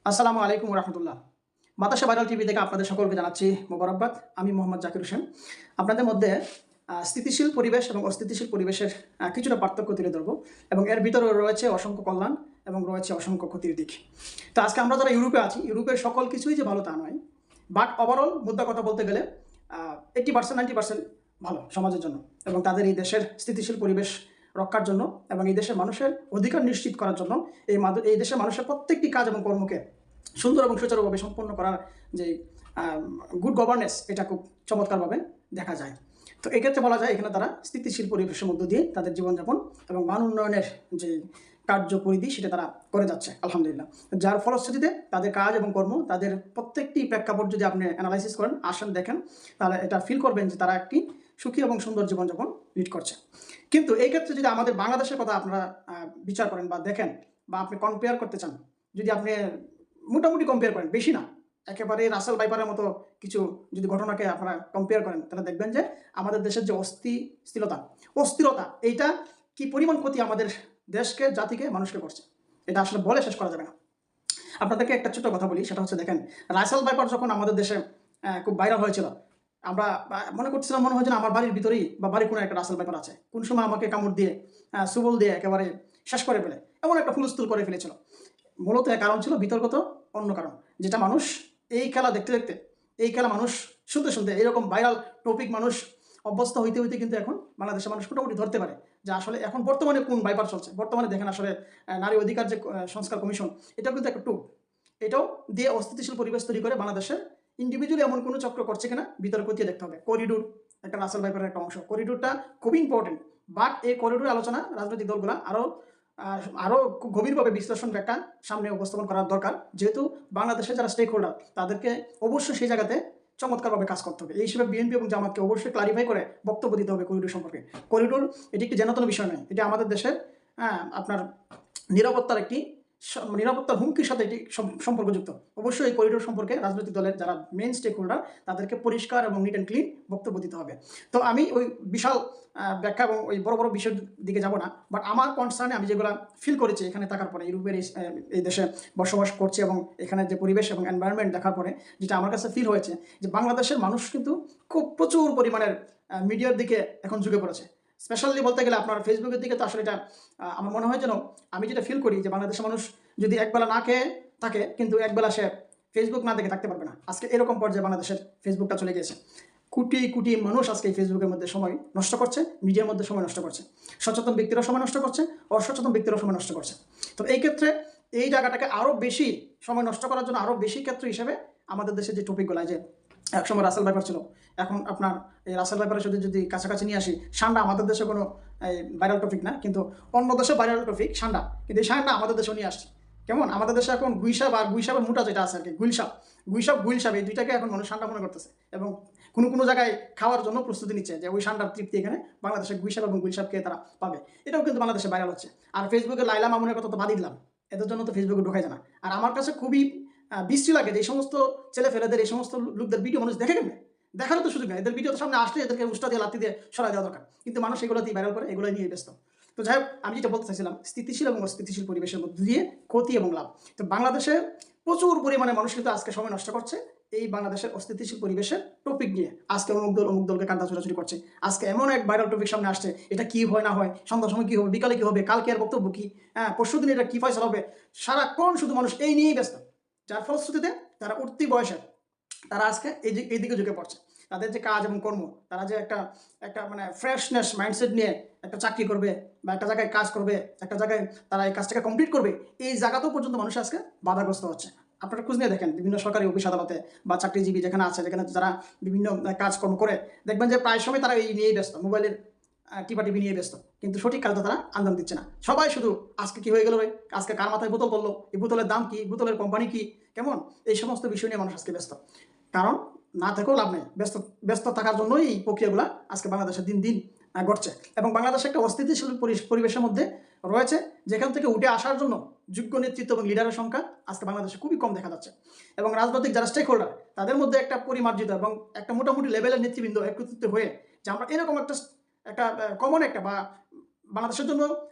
আসসালামু আলাইকুম রহমতুল্লাহ। বাতাসে ভাইরাল টিভি থেকে আপনাদের সকলকে জানাচ্ছি মোবারকবাদ। আমি মোহাম্মদ জাকির হোসেন। আপনাদের মধ্যে স্থিতিশীল পরিবেশ এবং অস্থিতিশীল পরিবেশের কিছুটা পার্থক্য তুলে ধরবো এবং এর ভিতরে রয়েছে অসংখ্য কল্যাণ এবং রয়েছে অসংখ্য ক্ষতির দিক। তো আজকে আমরা যারা ইউরোপে আছি, ইউরোপের সকল কিছুই যে ভালো তা নয়, বাট ওভারঅল মুদ্রা কথা বলতে গেলে 80% 90% ভালো সমাজের জন্য এবং তাদের এই দেশের স্থিতিশীল পরিবেশ রক্ষার জন্য এবং এই দেশের মানুষের অধিকার নিশ্চিত করার জন্য এই দেশের মানুষের প্রত্যেকটি কাজ এবং কর্মকে সুন্দর এবং সুচারুভাবে সম্পন্ন করার যে গুড গভর্নেন্স, এটা খুব চমৎকারভাবে দেখা যায়। তো এক্ষেত্রে বলা যায় এখানে তারা স্থিতিশীল পরিবেশের মধ্য দিয়ে তাদের জীবনযাপন এবং মান উন্নয়নের যে কার্যপরিধি সেটা তারা করে যাচ্ছে আলহামদুলিল্লাহ। যার ফলশ্রুতিতে তাদের কাজ এবং কর্ম, তাদের প্রত্যেকটি প্রেক্ষাপট যদি আপনি অ্যানালাইসিস করেন, আসেন দেখেন, তাহলে এটা ফিল করবেন যে তারা একটি সুখী এবং সুন্দর জীবনযাপন লিড করছে। কিন্তু এই ক্ষেত্রে যদি আমাদের বাংলাদেশের কথা আপনারা বিচার করেন বা দেখেন বা আপনি কম্পেয়ার করতে চান, যদি আপনি মোটামুটি কম্পেয়ার করেন, বেশি না, একেবারে রাসেল ভাইপারের মতো কিছু যদি ঘটনাকে আপনারা কম্পেয়ার করেন, তাহলে দেখবেন যে আমাদের দেশের যে অস্থিরতা এইটা কি পরিমাণ ক্ষতি আমাদের দেশকে, জাতিকে, মানুষকে করছে, এটা আসলে বলে শেষ করা যাবে না। আপনাদেরকে একটা ছোট্ট কথা বলি, সেটা হচ্ছে দেখেন, রাসেল ভাইপার যখন আমাদের দেশে খুব ভাইরাল হয়েছিল, আমরা মনে করছিলাম মনে হয় যে আমার বাড়ির ভিতরেই বা বাড়ির কোনো একটা রাসেল ভাইপার আছে, কোন সময় আমাকে কামড় দিয়ে সুবল দিয়ে একেবারে শেষ করে ফেলে, এমন একটা হুলস্থুল করে ফেলেছিল। মূলত এর কারণ ছিল বিতর্কত অন্য কারণ, যেটা মানুষ এই খেলা দেখতে দেখতে, এই খেলা মানুষ শুনতে শুনতে, এরকম ভাইরাল টপিক মানুষ অভ্যস্ত হইতে হইতে কিন্তু এখন বাংলাদেশের মানুষ মোটামুটি ধরতে পারে যে আসলে এখন বর্তমানে কোন ভাইপার চলছে। বর্তমানে দেখেন আসলে নারী অধিকার যে সংস্কার কমিশন, এটাও কিন্তু একটা টুল। এটাও দিয়ে অস্থিতিশীল পরিবেশ তৈরি করে বাংলাদেশের ইন্ডিভিজুয়ালি এমন কোনো চক্র করছে কিনা বিতর্ক দিয়ে দেখতে হবে। করিডোর একটা রাসেল ভাইপারের একটা অংশ, করিডোরটা খুবই ইম্পর্টেন্ট। বাট এই করিডোর আলোচনা রাজনৈতিক দলগুলা আরও খুব গভীরভাবে বিশ্লেষণ ব্যাখ্যা সামনে উপস্থাপন করার দরকার, যেহেতু বাংলাদেশের যারা স্টেক হোল্ডার তাদেরকে অবশ্যই সেই জায়গাতে চমৎকারভাবে কাজ করতে হবে। এই হিসেবে বিএনপি এবং জামাতকে অবশ্যই ক্লারিফাই করে বক্তব্য দিতে হবে করিডোর সম্পর্কে। করিডোর এটি একটি যেন বিষয় নয়, এটি আমাদের দেশের আপনার নিরাপত্তার নিরাপত্তার হুমকির সাথে এটি সম্পর্কযুক্ত। অবশ্যই এই করিডোর সম্পর্কে রাজনৈতিক দলের যারা মেইন স্টেক হোল্ডার তাদেরকে পরিষ্কার এবং নিট অ্যান্ড ক্লিন বক্তব্য দিতে হবে। তো আমি ওই বিশাল ব্যাখ্যা এবং ওই বড় বড় বিষয়ের দিকে যাব না, বাট আমার কনসার্নে আমি যেগুলো ফিল করেছি এখানে থাকার পরে, ইউরোপের এই দেশে বসবাস করছি এবং এখানে যে পরিবেশ এবং এনভায়রনমেন্ট দেখার পরে যেটা আমার কাছে ফিল হয়েছে, যে বাংলাদেশের মানুষ কিন্তু খুব প্রচুর পরিমাণের মিডিয়ার দিকে এখন ঝুঁকে পড়েছে। স্পেশালি বলতে গেলে আপনার ফেসবুকের দিকে, তো আসলে এটা আমার মনে হয় যেন, আমি যেটা ফিল করি যে বাংলাদেশের মানুষ যদি একবেলা না খেয়ে থাকে, কিন্তু একবেলা সে ফেসবুক না দেখে থাকতে পারবে না। আজকে এরকম পর্যায়ে বাংলাদেশের ফেসবুকটা চলে গিয়েছে। কোটি কোটি মানুষ আজকে এই ফেসবুকের মধ্যে সময় নষ্ট করছে, মিডিয়ার মধ্যে সময় নষ্ট করছে। সচেতন ব্যক্তিরাও সময় নষ্ট করছে, অসচেতন ব্যক্তিরাও সময় নষ্ট করছে। তো এই ক্ষেত্রে এই জায়গাটাকে আরও বেশি সময় নষ্ট করার জন্য আরও বেশি ক্ষেত্র হিসেবে আমাদের দেশের যে টপিকগুলো, যে একসময় রাসেল ভাইপার ছিল, এখন আপনার এই রাসেল ভাইপারের সাথে যদি কাছাকাছি নিয়ে আসি, সান্ডা আমাদের দেশে কোনো ভাইরাল টপিক না, কিন্তু অন্য দেশে ভাইরাল টপিক সান্ডা, কিন্তু এই সান্ডা আমাদের দেশেও নিয়ে আসছে। কেমন আমাদের দেশে এখন গুইসাপ আর গুইসাপের মোটা যেটা আছে আর কি, গুইসাপ এই দুইটাকে এখন মানুষ সান্ডা মনে করতেছে এবং কোনো কোনো জায়গায় খাওয়ার জন্য প্রস্তুতি নিচ্ছে যে ওই সান্ডার তৃপ্তি এখানে বাংলাদেশে গুইসাপ এবং গুইসাপকে তারা পাবে। এটাও কিন্তু বাংলাদেশে ভাইরাল হচ্ছে। আর ফেসবুকে লাইলা মামুনের কথা তো বাদই দিলাম, এদের জন্য তো ফেসবুকে ঢোকাই যায় না। আর আমার কাছে খুবই বিশ্রী লাগে যে এই সমস্ত ছেলে ফেলেদের, এই সমস্ত লোকদের ভিডিও মানুষ দেখে কেমনে, দেখারও তো সুযোগ নেই। এদের ভিডিও তো সামনে আসলে এদেরকে উষ্টা দিয়ে লাত্তি দিয়ে সরাই দেওয়া দরকার, কিন্তু মানুষ এগুলোতেই ভাইরাল করে, এগুলোই নিয়ে ব্যস্ত। তো যাই হোক, আমি যেটা বলতে চাইছিলাম, স্থিতিশীল এবং অস্থিতিশীল পরিবেশের মধ্যে দিয়ে ক্ষতি এবং লাভ। তো বাংলাদেশে প্রচুর পরিমাণে মানুষ কিন্তু আজকে সময় নষ্ট করছে এই বাংলাদেশের অস্থিতিশীল পরিবেশের টপিক নিয়ে। আজকে অমুক দলকে কাঁদা ছোটাছুটি করছে, আজকে এমন এক ভাইরাল টপিক সামনে আসছে, এটা কি হয় না হয়, সন্ধ্যার সময় কী হবে, বিকালে কী হবে, কালকে আর বক্তব্য কী, পরশু দিন এটা কী ফয়সালা হবে, সারাক্ষণ শুধু মানুষ এই নিয়েই ব্যস্ত। যার ফলশ্রুতিতে তারা উঠতি বয়সে তারা আজকে এই দিকে ঝুঁকে পড়ছে। তাদের যে কাজ এবং কর্ম, তারা যে একটা একটা মানে ফ্রেশনেস মাইন্ডসেট নিয়ে একটা চাকরি করবে বা একটা জায়গায় কাজ করবে, একটা জায়গায় তারা এই কাজটাকে কমপ্লিট করবে, এই জায়গাতেও পর্যন্ত মানুষ আজকে বাধাগ্রস্ত হচ্ছে। আপনারা খোঁজ নিয়ে দেখেন বিভিন্ন সরকারি অফিস আদালতে বা চাকরিজীবী যেখানে আছে, যেখানে যারা বিভিন্ন কাজকর্ম করে, দেখবেন যে প্রায় সময় তারা এই নিয়েই ব্যস্ত, মোবাইলের টিপাটিপি নিয়ে ব্যস্ত, কিন্তু সঠিক কাজটা তারা আঞ্জাম দিচ্ছে না। সবাই শুধু আজকে কি হয়ে গেল রে, আজকে কার মাথায় বোতল পড়লো, এই বোতলের দাম কি, বোতলের কোম্পানি কি, কেমন, এই সমস্ত বিষয় নিয়ে মানুষ আজকে ব্যস্ত। কারণ না থেকেও লাভ নেই, ব্যস্ত থাকার জন্যই এই প্রক্রিয়াগুলো আজকে বাংলাদেশে দিন দিন ঘটছে। এবং বাংলাদেশ একটা অস্থিতিশীল পরিবেশের মধ্যে রয়েছে, যেখান থেকে উঠে আসার জন্য যোগ্য নেতৃত্ব এবং লিডারের সংখ্যা আজকে বাংলাদেশে খুবই কম দেখা যাচ্ছে। এবং রাজনৈতিক যারা স্টেক হোল্ডার, তাদের মধ্যে একটা পরিমার্জিত এবং একটা মোটামুটি লেভেলের নেতৃবৃন্দ একত্রিত হয়ে যে আমরা এরকম একটা একটা কমন একটা বা বাংলাদেশের জন্য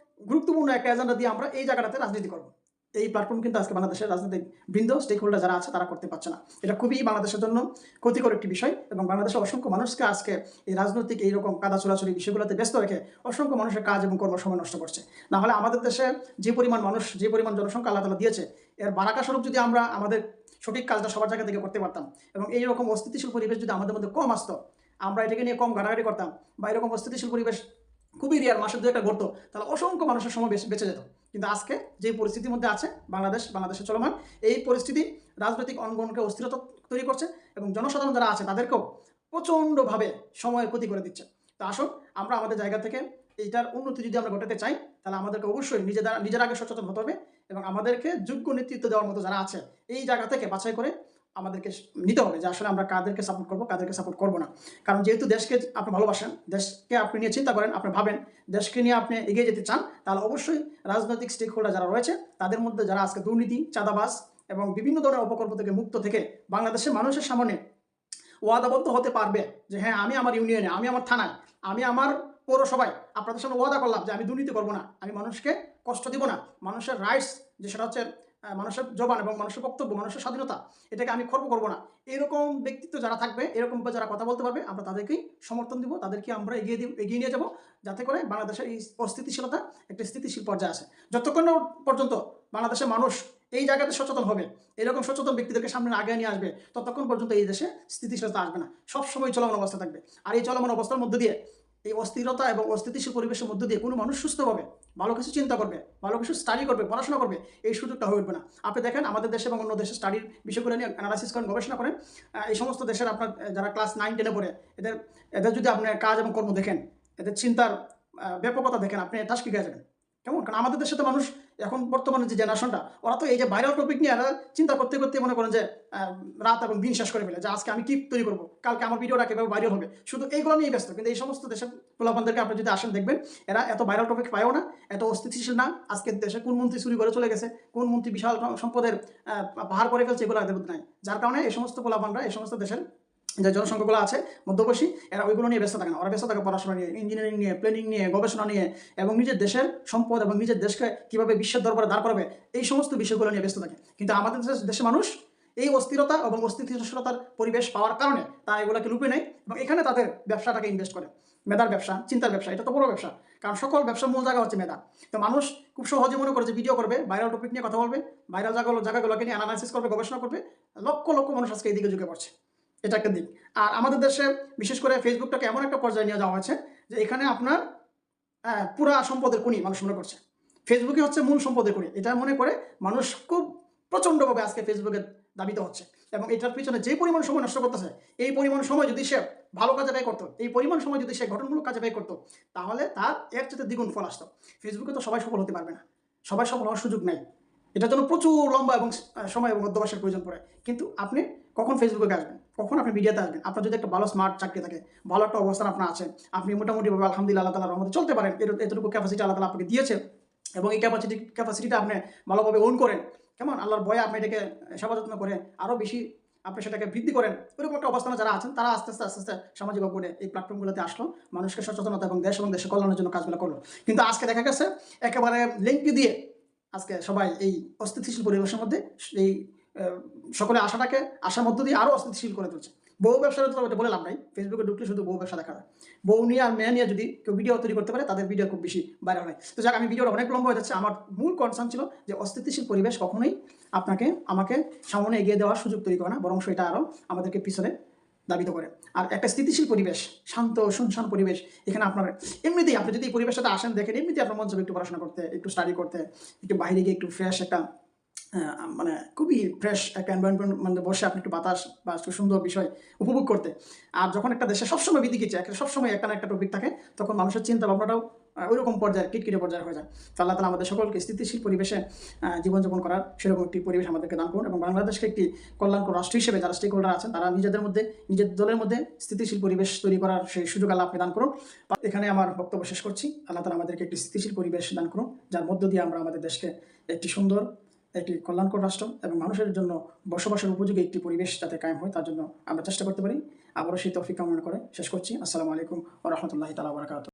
গুরুত্বপূর্ণ একটা এজেন্ডা দিয়ে আমরা এই জায়গাটাতে রাজনীতি করবো, এই প্ল্যাটফর্ম কিন্তু আজকে বাংলাদেশের রাজনৈতিক বৃন্দ স্টেক হোল্ডার যারা আছে তারা করতে পারছে না। এটা খুবই বাংলাদেশের জন্য ক্ষতিকর একটি বিষয় এবং বাংলাদেশের অসংখ্য মানুষকে আজকে এই রাজনৈতিক এইরকম কাদা চোরাচুরি বিষয়গুলোতে ব্যস্ত রেখে অসংখ্য মানুষের কাজ এবং কর্মসময় নষ্ট করছে। না হলে আমাদের দেশে যে পরিমাণ মানুষ, যে পরিমাণ জনসংখ্যা আল্লাহ তাআলা দিয়েছে, এর বারাকা স্বরূপ যদি আমরা আমাদের সঠিক কাজটা সবার জায়গা থেকে করতে পারতাম এবং এইরকম অস্থিতিশীল পরিবেশ যদি আমাদের মধ্যে কম আসতো, আমরা এটাকে নিয়ে কম ঘাটাঘাটি করতাম বা এরকম অস্থিতিশীল পরিবেশ খুবই রিয়ার মাসের দু একটা ঘটতো, তাহলে অসংখ্য মানুষের সময় বেঁচে যেত। কিন্তু আজকে যে পরিস্থিতির মধ্যে আছে বাংলাদেশে চলমান, এই পরিস্থিতি রাজনৈতিক অঙ্গনকে অস্থিরতা তৈরি করছে এবং জনসাধারণ যারা আছে তাদেরকেও প্রচণ্ডভাবে সময়ের ক্ষতি করে দিচ্ছে। তো আসুন আমরা আমাদের জায়গা থেকে এইটার উন্নতি যদি আমরা ঘটাতে চাই, তাহলে আমাদেরকে অবশ্যই নিজের আগে সচেতন হতে হবে এবং আমাদেরকে যোগ্য নেতৃত্ব দেওয়ার মতো যারা আছে এই জায়গা থেকে বাছাই করে আমাদেরকে নিতে হবে যে আসলে আমরা কাদেরকে সাপোর্ট করবো, কাদেরকে সাপোর্ট করবো না। কারণ যেহেতু দেশকে আপনি ভালোবাসেন, দেশকে আপনি নিয়ে চিন্তা করেন, আপনি ভাবেন দেশকে নিয়ে আপনি এগিয়ে যেতে চান, তাহলে অবশ্যই রাজনৈতিক স্টেক হোল্ডার যারা রয়েছে তাদের মধ্যে যারা আজকে দুর্নীতি, চাঁদাবাজ এবং বিভিন্ন ধরনের অপকর্ম থেকে মুক্ত থেকে বাংলাদেশের মানুষের সামনে ওয়াদাবদ্ধ হতে পারবে যে হ্যাঁ, আমি আমার ইউনিয়নে, আমি আমার থানায়, আমি আমার পৌরসভায় আপনাদের সামনে ওয়াদা করলাম যে আমি দুর্নীতি করবো না, আমি মানুষকে কষ্ট দিব না, মানুষের রাইটস যে সেটা হচ্ছে মানুষের জবান এবং মানুষের বক্তব্য, মানুষের স্বাধীনতা, এটাকে আমি খর্ব করবো না। এরকম ব্যক্তিত্ব যারা থাকবে, এরকম যারা কথা বলতে পারবে, আমরা তাদেরকেই সমর্থন দিব, তাদেরকে আমরা এগিয়ে নিয়ে যাব, যাতে করে বাংলাদেশের এই অস্থিতিশীলতা একটা স্থিতিশীল পর্যায়ে আসে। যতক্ষণ না পর্যন্ত বাংলাদেশের মানুষ এই জায়গাতে সচেতন হবে, এরকম সচেতন ব্যক্তিদেরকে সামনে আগে নিয়ে আসবে, ততক্ষণ পর্যন্ত এই দেশে স্থিতিশীলতা আসবে না, সবসময় চলমান অবস্থা থাকবে। আর এই চলমান অবস্থার মধ্যে দিয়ে, এই অস্থিরতা এবং অস্থিতিশীল পরিবেশের মধ্যে দিয়ে কোনো মানুষ সুস্থভাবে ভালো কিছু চিন্তা করবে, ভালো কিছু স্টাডি করবে, পড়াশোনা করবে, এই সুযোগটা হয়ে উঠবে না। আপনি দেখেন আমাদের দেশে এবং অন্য দেশের স্টাডির বিষয়গুলো নিয়ে অ্যানালাইসিস করেন, গবেষণা করেন, এই সমস্ত দেশের আপনার যারা ক্লাস 9-10-এ পড়ে, এদের যদি আপনি কাজ এবং কর্ম দেখেন, এদের চিন্তার ব্যাপকতা দেখেন, আপনি টাস্কি খেয়ে যাবেন। কেমন? কারণ আমাদের দেশে তো মানুষ এখন বর্তমানে যে জেনারেশনটা, ওরা তো এই যে ভাইরাল টপিক নিয়ে এরা চিন্তা করতে করতে মনে করেন যে রাত এবং দিন শেষ করে ফেলে, যে আজকে আমি কি তৈরি করবো, কালকে আমার ভিডিওটা কীভাবে ভাইরাল হবে, শুধু এইগুলো নিয়ে ব্যস্ত। কিন্তু এই সমস্ত দেশের পোলাপানদেরকে আপনি যদি আসেন দেখবেন এরা এত ভাইরাল টপিক পায়ও না, এত অস্থিতিশীল না। আজকের দেশে কোন মন্ত্রী চুরি করে চলে গেছে, কোন মন্ত্রী বিশাল সম্পদের পাহাড় করে ফেলছে, এগুলো এদের নাই। যার কারণে এই সমস্ত পোলাপানরা, এই সমস্ত দেশের যে জনসংখ্যাগুলো আছে মধ্যবর্ষী, এরা ওইগুলো নিয়ে ব্যস্ত থাকে না। ওরা ব্যস্ত থাকে পড়াশোনা নিয়ে, ইঞ্জিনিয়ারিং নিয়ে, প্ল্যানিং নিয়ে, গবেষণা নিয়ে এবং নিজের দেশের সম্পদ এবং নিজের দেশকে কীভাবে বিশ্বের দরবারে দাঁড় করাবে, এই সমস্ত বিষয়গুলো নিয়ে ব্যস্ত থাকে। কিন্তু আমাদের দেশের মানুষ এই অস্থিরতা এবং অস্থিতিশীলতার পরিবেশ পাওয়ার কারণে তারা এগুলোকে লুপে নেয় এবং এখানে তাদের ব্যবসাটাকে ইনভেস্ট করে। মেধার ব্যবসা, চিন্তার ব্যবসা, এটা তো বড় ব্যবসা, কারণ সকল ব্যবসার মূল জায়গা হচ্ছে মেধা। তো মানুষ খুব সহজে মনে করে যে ভিডিও করবে, ভাইরাল টপিক নিয়ে কথা বলবে, ভাইরাল জায়গাগুলোকে নিয়ে অ্যানালাইসিস করবে, গবেষণা করবে, লক্ষ লক্ষ মানুষ আজকে এইদিকে ঝুঁকে পড়ছে। এটা একটা দিক। আর আমাদের দেশে বিশেষ করে ফেসবুকটাকে এমন একটা পর্যায়ে নিয়ে যাওয়া হয়েছে যে এখানে আপনার পুরা সম্পদের খনি মানুষ মনে করছে, ফেসবুকে হচ্ছে মূল সম্পদের খনি, এটা মনে করে মানুষ খুব প্রচণ্ডভাবে আজকে ফেসবুকে দাবিত হচ্ছে এবং এটার পিছনে যে পরিমাণ সময় নষ্ট করতেছে, এই পরিমাণ সময় যদি সে ভালো কাজে ব্যয় করতো, এই পরিমাণ সময় যদি সে গঠনমূলক কাজে ব্যয় করতো, তাহলে তার এর চেয়ে দ্বিগুণ ফল আসতো। ফেসবুকে তো সবাই সফল হতে পারবে না, সবাই সফল হওয়ার সুযোগ নাই, এটার জন্য প্রচুর লম্বা এবং সময় এবং অধ্যবসায়ের প্রয়োজন পড়ে। কিন্তু আপনি কখন ফেসবুকে আসবেন, কখন আপনি মিডিয়াতে আসবেন, আপনার যদি একটা ভালো স্মার্ট চাকরি থাকে, ভালো একটা অবস্থান আপনার আছে, আপনি মোটামুটিভাবে আলহামদুলিল্লাহ আল্লাহ তাআলার রহমতে চলতে পারেন, এতটুকু ক্যাপাসিটি আল্লাহ তাআলা আপনাকে দিয়েছে এবং এই ক্যাপাসিটিটা আপনি ভালোভাবে ওন করেন, কেমন আল্লাহর ভয়ে আপনি এটাকে সেবা যত্ন করে আরও বেশি আপনি সেটাকে বৃদ্ধি করেন, ওইরকম একটা অবস্থানে যারা আছেন তারা আস্তে আস্তে সামাজিক অঙ্গনে এই প্ল্যাটফর্মগুলোতে আসলো, মানুষকে সচেতনতা এবং দেশ কল্যাণের জন্য কাজগুলো করলো। কিন্তু আজকে দেখা গেছে একেবারে লিঙ্ক দিয়ে আজকে সবাই এই অস্থিতিশীল পরিবেশের মধ্যে এই সকলে আশার মধ্য দিয়ে আরও অস্থিতিশীল করে তুলছে। বউ ব্যবসাটা তো এটা বলে লাভ নাই, ফেসবুকে ঢুকলে শুধু বউ ব্যবসা দেখা যায়। বউ নিয়ে আর মেয়ে নিয়ে যদি কেউ ভিডিও তৈরি করতে পারে, তাদের ভিডিও খুব বেশি ভাইরাল হয়। তো যাক, আমি ভিডিওটা অনেক লম্বা হয়ে যাচ্ছে। আমার মূল কনসার্ন ছিল যে অস্থিতিশীল পরিবেশ কখনোই আমাকে সামনে এগিয়ে দেওয়ার সুযোগ তৈরি করে না, বরং সেটা আরও আমাদেরকে পিছনে দাবিত করে। আর একটা স্থিতিশীল পরিবেশ, শান্ত শুনশান পরিবেশ, এখানে আপনার এমনিতেই আপনি যদি এই পরিবেশটাতে আসেন, দেখেন এমনিতেই আপনার মন চাবে একটু পড়াশোনা করতে, একটু স্টাডি করতে, একটু বাইরে গিয়ে একটু ফ্রেশ একটা মানে খুবই ফ্রেশ একটা এনভায়রনমেন্ট মানে বসে আপনি একটু বাতাস বা একটু সুন্দর বিষয় উপভোগ করতে। আর যখন একটা দেশে সবসময় বিদিকে চায়, সবসময় একটা না একটা টপিক থাকে, তখন মানুষের চিন্তা ভাবনাটাও ওইরকম পর্যায়ে কিটকিটে পর্যায়ে হয়ে যায়। তো আল্লাহ তাআলা আমাদের সকলকে স্থিতিশীল পরিবেশে জীবনযাপন করার সেরকম একটি পরিবেশ আমাদেরকে দান করুন এবং বাংলাদেশকে একটি কল্যাণকর রাষ্ট্র হিসেবে যারা স্টেক হোল্ডার আছেন তারা নিজের দলের মধ্যে স্থিতিশীল পরিবেশ তৈরি করার সেই সুযোগ আল্লাহ আপনি দান করুন। এখানে আমার বক্তব্য শেষ করছি। আল্লাহ তাআলা আমাদেরকে একটি স্থিতিশীল পরিবেশ দান করুন, যার মধ্য দিয়ে আমরা আমাদের দেশকে একটি সুন্দর, একটি কল্যাণকর রাষ্ট্র এবং মানুষের জন্য বসবাসের উপযোগী একটি পরিবেশ যাতে কায়েম হয়, তার জন্য আমরা চেষ্টা করতে পারি। আবারও সেই তৌফিক কামনা করে শেষ করছি। আসসালামু আলাইকুম ওয়া রাহমাতুল্লাহি তাআলা ওয়া বারাকাতুহু।